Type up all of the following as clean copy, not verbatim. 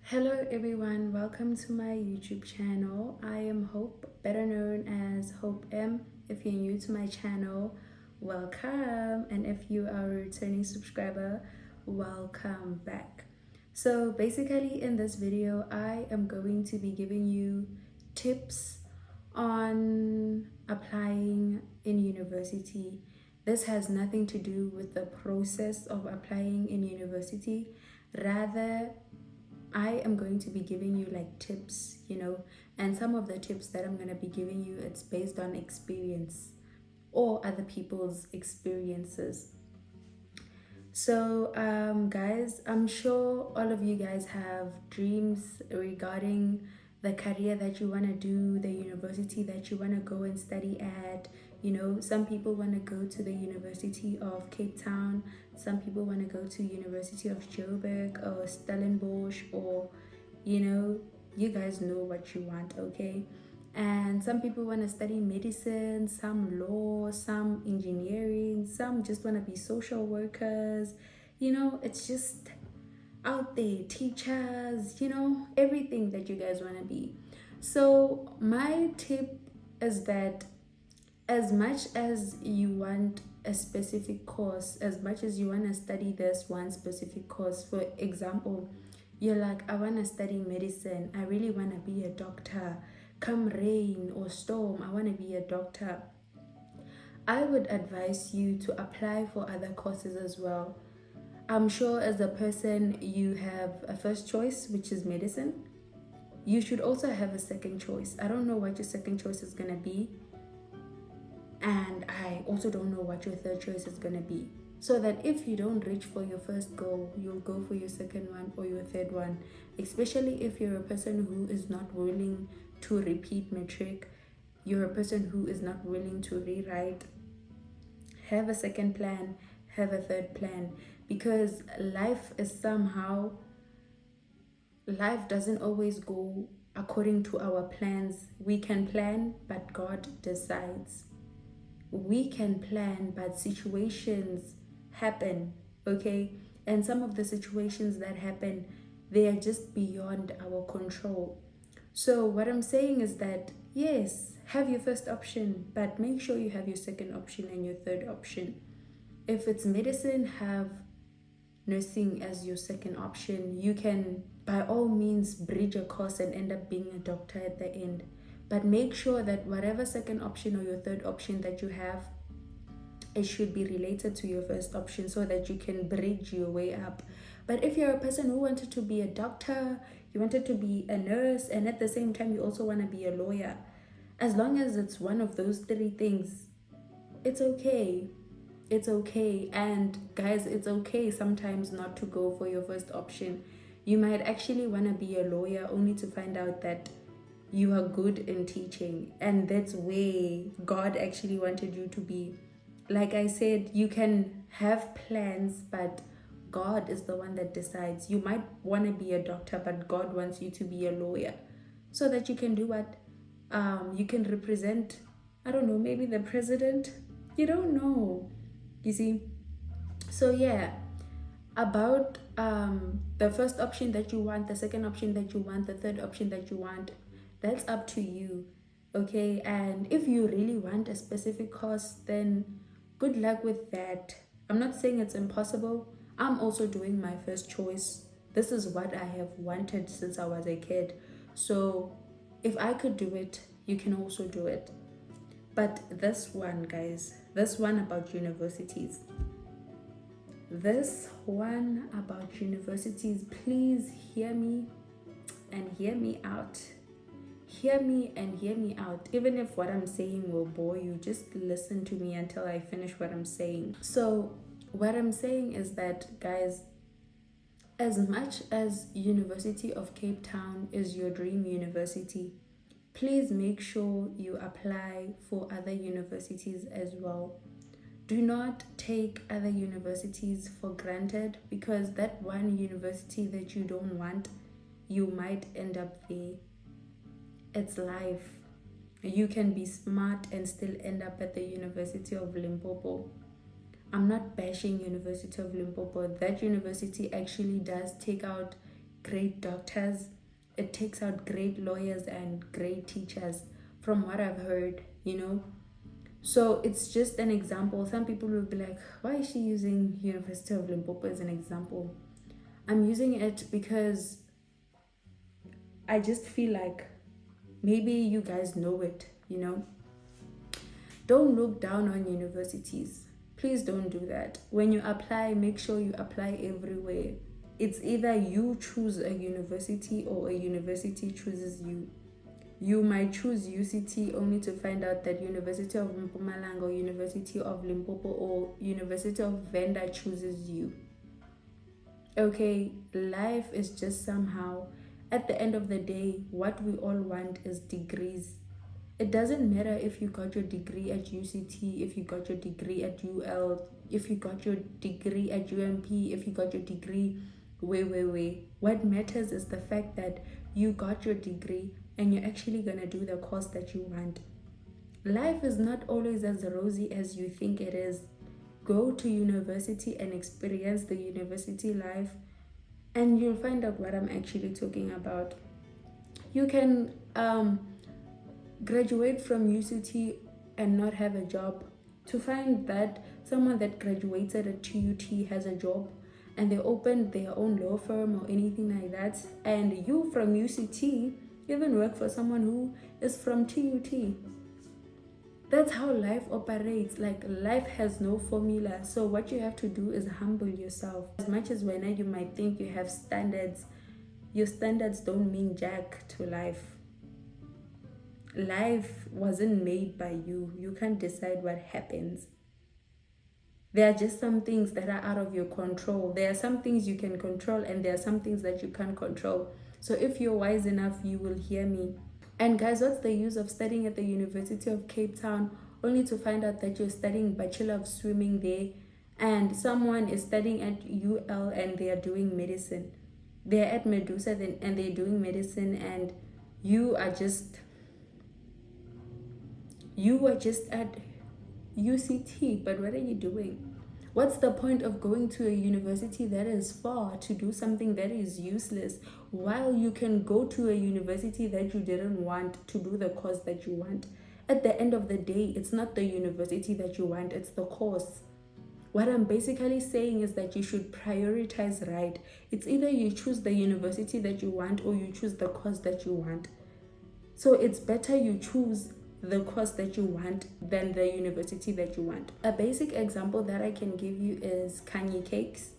Hello everyone, welcome to my YouTube channel. I am Hope, better known as Hope M. If you're new to my channel, welcome, and if you are a returning subscriber, welcome back. So basically in this video, I am going to be giving you tips on applying in university. This has nothing to do with the process of applying in university. Rather, I am going to be giving you like tips, and some of the tips that I'm going to be giving you, it's based on experience or other people's experiences. So, guys, I'm sure all of you guys have dreams regarding the career that you want to do, the university that you want to go and study at. Some people want to go to the University of Cape Town. Some people want to go to University of Joburg or Stellenbosch, or you guys know what you want, okay? And some people want to study medicine, some law, some engineering, some just want to be social workers. It's just out there, teachers, everything that you guys want to be. So my tip is that as much as you want a specific course, as much as you want to study this one specific course, for example, you're like, I want to study medicine, I really want to be a doctor, come rain or storm, I want to be a doctor. I would advise you to apply for other courses as well. I'm sure as a person you have a first choice, which is medicine. You should also have a second choice. I don't know what your second choice is going to be, and I also don't know what your third choice is going to be. So that if you don't reach for your first goal, you'll go for your second one or your third one. Especially if you're a person who is not willing to repeat matric, you're a person who is not willing to rewrite. Have a second plan, have a third plan, because life doesn't always go according to our plans. We can plan, but God decides. We can plan, but situations happen, okay? And some of the situations that happen, they are just beyond our control. So what I'm saying is that, yes, have your first option, but make sure you have your second option and your third option. If it's medicine, have nursing as your second option. You can, by all means, bridge a course and end up being a doctor at the end. But make sure that whatever second option or your third option that you have, it should be related to your first option so that you can bridge your way up. But if you're a person who wanted to be a doctor, you wanted to be a nurse, and at the same time you also want to be a lawyer, as long as it's one of those three things, it's okay. It's okay. And guys, it's okay sometimes not to go for your first option. You might actually want to be a lawyer only to find out that you are good in teaching, and that's where God actually wanted you to be. Like I said, you can have plans, but God is the one that decides. You might want to be a doctor, but God wants you to be a lawyer so that you can do what? You can represent, I don't know, maybe the president. You don't know. You see? So yeah, about the first option that you want, the second option that you want, the third option that you want, that's up to you, okay? And if you really want a specific course, then good luck with that. I'm not saying it's impossible. I'm also doing my first choice. This is what I have wanted since I was a kid. So if I could do it, you can also do it. But this one, guys, this one about universities, please hear me and hear me out. Hear me and hear me out. Even if what I'm saying will bore you, just listen to me until I finish what I'm saying. So what I'm saying is that, guys, as much as University of Cape Town is your dream university, please make sure you apply for other universities as well. Do not take other universities for granted, because that one university that you don't want, you might end up there. It's life. You can be smart and still end up at the University of Limpopo. I'm not bashing University of Limpopo. That university actually does take out great doctors. It takes out great lawyers and great teachers, from what I've heard, So it's just an example. Some people will be like, why is she using University of Limpopo as an example? I'm using it because I just feel like maybe you guys know it, Don't look down on universities. Please don't do that. When you apply, make sure you apply everywhere. It's either you choose a university or a university chooses you. You might choose UCT only to find out that University of Mpumalanga or University of Limpopo or University of Venda chooses you. Okay, life is just somehow, at the end of the day, what we all want is degrees. It doesn't matter if you got your degree at UCT, if you got your degree at UL, if you got your degree at UMP, if you got your degree where. What matters is the fact that you got your degree and you're actually going to do the course that you want. Life is not always as rosy as you think it is. Go to university and experience the university life, and you'll find out what I'm actually talking about. You can graduate from UCT and not have a job, to find that someone that graduated at TUT has a job and they opened their own law firm or anything like that, and you from UCT even work for someone who is from TUT. That's how life operates. Like, life has no formula. So what you have to do is humble yourself. As much as when you might think you have standards, your standards don't mean jack to life. Life wasn't made by you. You can't decide what happens. There are just some things that are out of your control. There are some things you can control and there are some things that you can't control. So if you're wise enough, you will hear me. And guys, what's the use of studying at the University of Cape Town only to find out that you're studying Bachelor of Swimming there, and someone is studying at UL and they are doing medicine? They're at Medusa and they're doing medicine, and you are just at UCT. But what are you doing? What's the point of going to a university that is far to do something that is useless, while you can go to a university that you didn't want to do the course that you want? At the end of the day, it's not the university that you want, it's the course. What I'm basically saying is that you should prioritize right. It's either you choose the university that you want or you choose the course that you want. So it's better you choose the course that you want than the university that you want. A basic example that I can give you is Kanye Cakes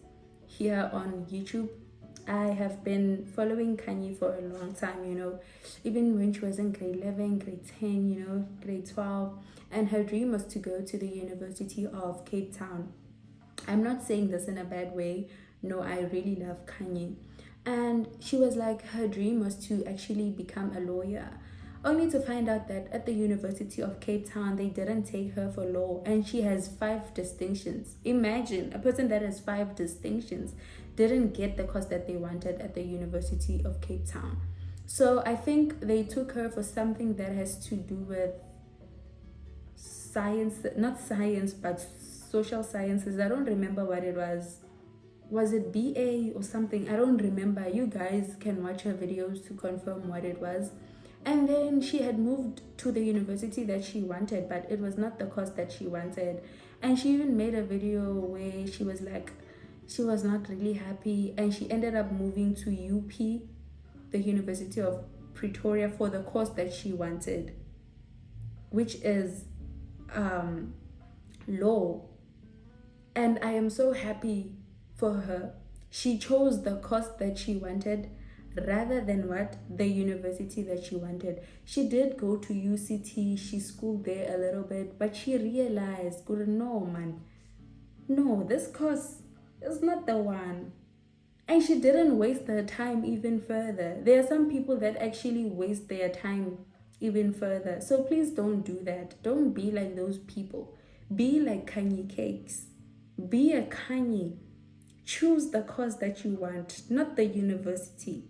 here on YouTube. I have been following Kanye for a long time, even when she was in grade 11, grade 10, grade 12, and her dream was to go to the University of Cape Town. I'm not saying this in a bad way. No, I really love Kanye. And she was like, her dream was to actually become a lawyer, only to find out that at the University of Cape Town, they didn't take her for law, and she has 5 distinctions. Imagine a person that has 5 distinctions didn't get the course that they wanted at the University of Cape Town. So I think they took her for something that has to do with science, not science, but social sciences. I don't remember what it was. Was it BA or something? I don't remember. You guys can watch her videos to confirm what it was. And then she had moved to the university that she wanted, but it was not the course that she wanted. And she even made a video where she was like, she was not really happy, and she ended up moving to UP, the University of Pretoria, for the course that she wanted, which is law. And I am so happy for her. She chose the course that she wanted rather than the university that she wanted. She did go to UCT, she schooled there a little bit, but she realized, no, this course is not the one. And she didn't waste her time even further. There are some people that actually waste their time even further. So please don't do that. Don't be like those people. Be like Kanye Cakes. Be a Kanye. Choose the course that you want, not the university.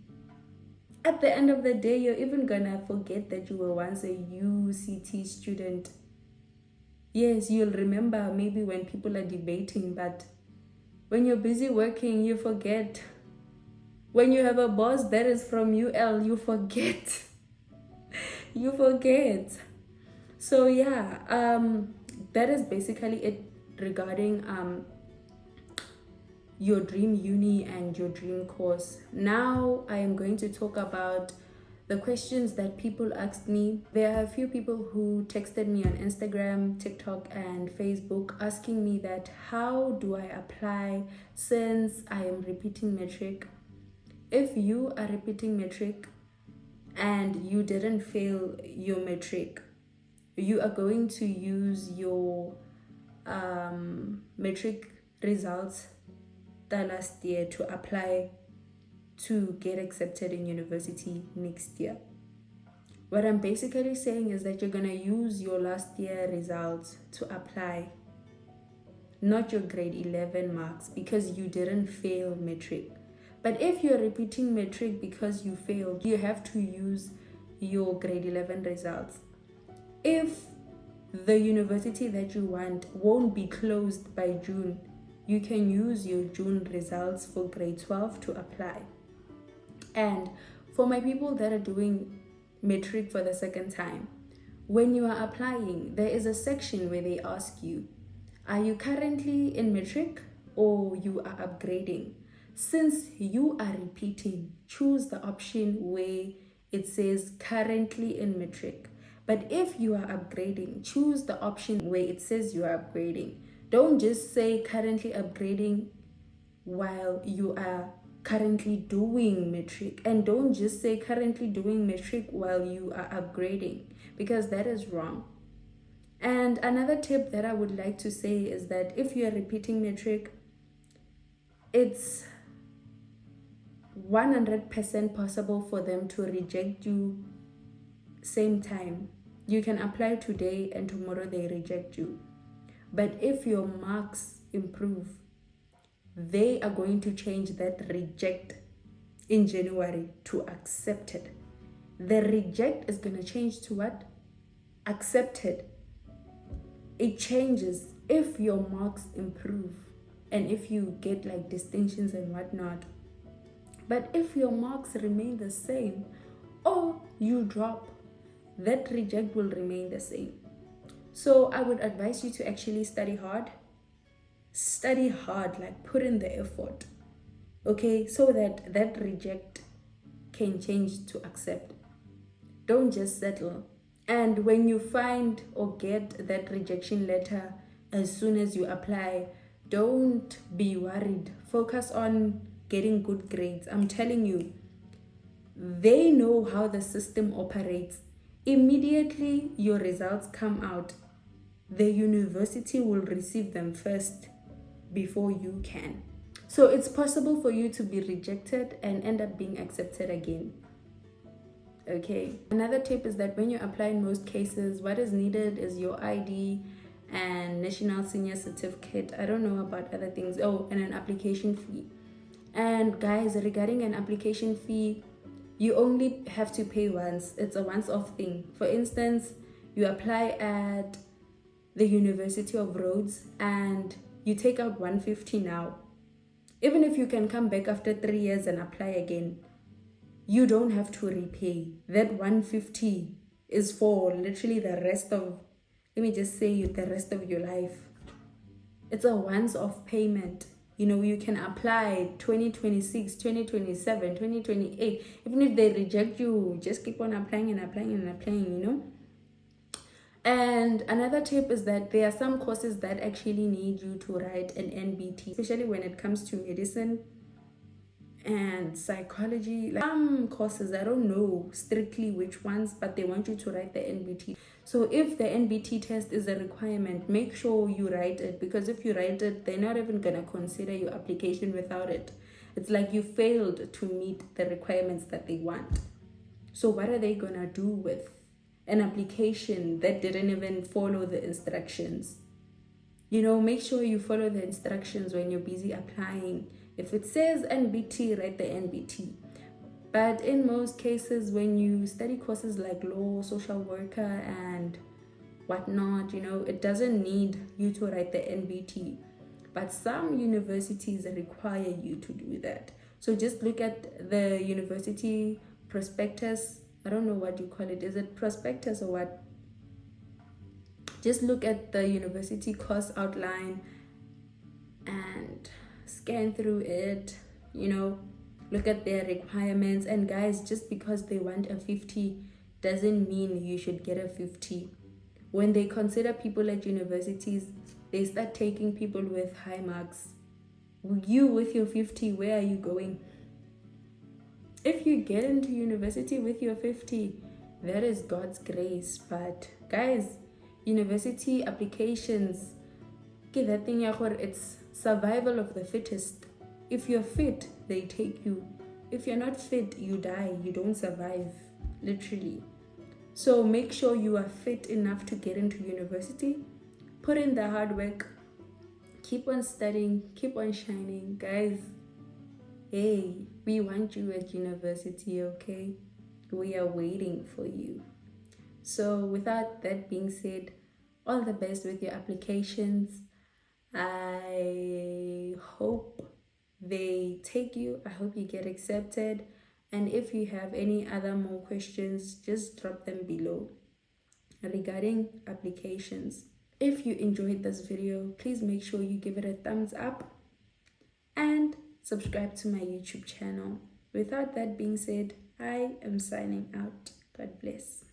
At the end of the day, you're even gonna forget that you were once a UCT student. Yes, you'll remember maybe when people are debating, but when you're busy working, you forget. When you have a boss that is from UL, you forget. You forget. So yeah, that is basically it regarding your dream uni and your dream course. Now I am going to talk about the questions that people asked me. There are a few people who texted me on Instagram, TikTok, and Facebook asking me that how do I apply since I am repeating matric. If you are repeating matric and you didn't fail your matric, you are going to use your matric results the last year to apply to get accepted in university next year. What I'm basically saying is that you're going to use your last year results to apply, not your grade 11 marks, because you didn't fail matric. But if you're repeating matric because you failed, you have to use your grade 11 results. If the university that you want won't be closed by June, you can use your June results for grade 12 to apply. And for my people that are doing matric for the second time, when you are applying, there is a section where they ask you, are you currently in matric or you are upgrading? Since you are repeating, choose the option where it says currently in matric. But if you are upgrading, choose the option where it says you are upgrading. Don't just say currently upgrading while you are currently doing matric, and don't just say currently doing matric while you are upgrading, because that is wrong. And another tip that I would like to say is that if you are repeating matric, it's 100% possible for them to reject you same time. You can apply today and tomorrow they reject you. But if your marks improve, they are going to change that reject in January to accepted. The reject is going to change to what? Accepted. It changes if your marks improve and if you get like distinctions and whatnot. But if your marks remain the same or you drop, that reject will remain the same. So I would advise you to actually study hard. Study hard, like put in the effort, okay, so that that reject can change to accept. Don't just settle. And when you find or get that rejection letter as soon as you apply, don't be worried. Focus on getting good grades. I'm telling you, they know how the system operates. Immediately your results come out, the university will receive them first before you can. So it's possible for you to be rejected and end up being accepted again. Okay. Another tip is that when you apply, in most cases, what is needed is your ID and national senior certificate. I don't know about other things. Oh, and an application fee. And guys, regarding an application fee, you only have to pay once. It's a once-off thing. For instance, you apply at the University of Rhodes and you take out 150 now. Even if you can come back after 3 years and apply again, you don't have to repay. That 150 is for literally the rest of, let me just say, the rest of your life. It's a once-off payment. You know, you can apply 2026, 2027, 2028. Even if they reject you, just keep on applying and applying and applying, you know. And another tip is that there are some courses that actually need you to write an NBT, especially when it comes to medicine and psychology. Like some courses, I don't know strictly which ones, but they want you to write the NBT. So if the NBT test is a requirement, make sure you write it, because if you write it, they're not even gonna consider your application without it. It's like you failed to meet the requirements that they want. So what are they gonna do with an application that didn't even follow the instructions? You know, make sure you follow the instructions when you're busy applying. If it says NBT, write the NBT. But in most cases, when you study courses like law, social worker, and whatnot, you know, it doesn't need you to write the NBT. But some universities require you to do that. So just look at the university prospectus. I don't know what you call it. Is it prospectus or what? Just look at the university course outline and scan through it, look at their requirements. And guys, just because they want a 50 doesn't mean you should get a 50. When they consider people at universities, they start taking people with high marks. You with your 50, where are you going? If you get into university with your 50, that is God's grace. But guys, university applications, that thing, it's survival of the fittest. If you're fit, they take you. If you're not fit, you die. You don't survive, literally. So make sure you are fit enough to get into university. Put in the hard work. Keep on studying. Keep on shining. Guys, hey, we want you at university, okay? We are waiting for you. So without that being said, all the best with your applications. I hope they take you. I hope you get accepted. And if you have any other more questions, just drop them below regarding applications. If you enjoyed this video, please make sure you give it a thumbs up and subscribe to my YouTube channel. Without that being said, I am signing out. God bless.